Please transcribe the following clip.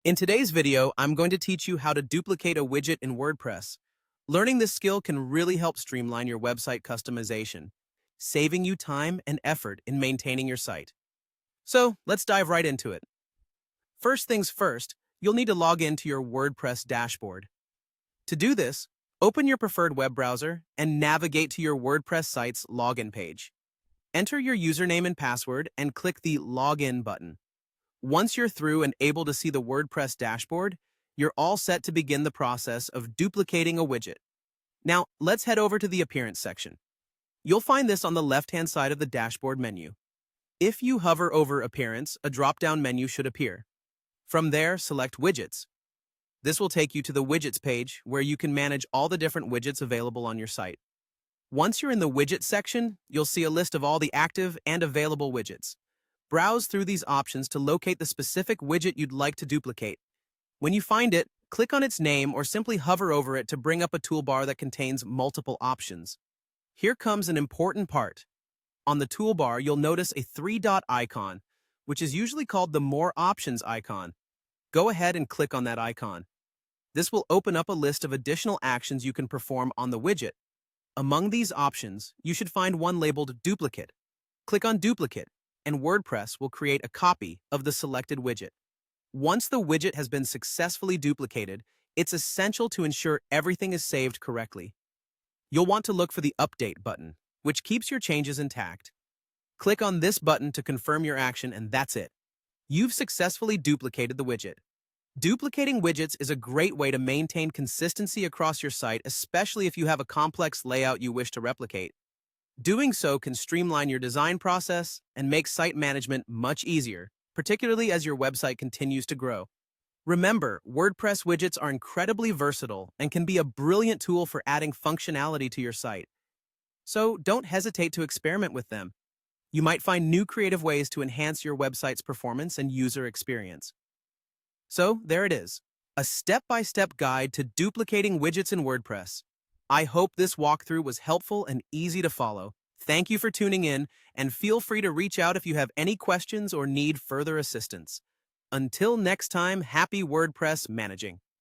In today's video, I'm going to teach you how to duplicate a widget in WordPress. Learning this skill can really help streamline your website customization, saving you time and effort in maintaining your site. So let's dive right into it. First things first, you'll need to log into your WordPress dashboard. To do this, open your preferred web browser and navigate to your WordPress site's login page. Enter your username and password and click the Login button. Once you're through and able to see the WordPress dashboard, you're all set to begin the process of duplicating a widget. Now, let's head over to the Appearance section. You'll find this on the left-hand side of the dashboard menu. If you hover over Appearance, a drop-down menu should appear. From there, select Widgets. This will take you to the Widgets page, where you can manage all the different widgets available on your site. Once you're in the Widgets section, you'll see a list of all the active and available widgets. Browse through these options to locate the specific widget you'd like to duplicate. When you find it, click on its name or simply hover over it to bring up a toolbar that contains multiple options. Here comes an important part. On the toolbar, you'll notice a three-dot icon, which is usually called the More Options icon. Go ahead and click on that icon. This will open up a list of additional actions you can perform on the widget. Among these options, you should find one labeled Duplicate. Click on Duplicate, and WordPress will create a copy of the selected widget. Once the widget has been successfully duplicated, it's essential to ensure everything is saved correctly. You'll want to look for the Update button, which keeps your changes intact. Click on this button to confirm your action, and that's it. You've successfully duplicated the widget. Duplicating widgets is a great way to maintain consistency across your site, especially if you have a complex layout you wish to replicate. Doing so can streamline your design process and make site management much easier, particularly as your website continues to grow. Remember, WordPress widgets are incredibly versatile and can be a brilliant tool for adding functionality to your site. So don't hesitate to experiment with them. You might find new creative ways to enhance your website's performance and user experience. So there it is, a step-by-step guide to duplicating widgets in WordPress. I hope this walkthrough was helpful and easy to follow. Thank you for tuning in, and feel free to reach out if you have any questions or need further assistance. Until next time, happy WordPress managing.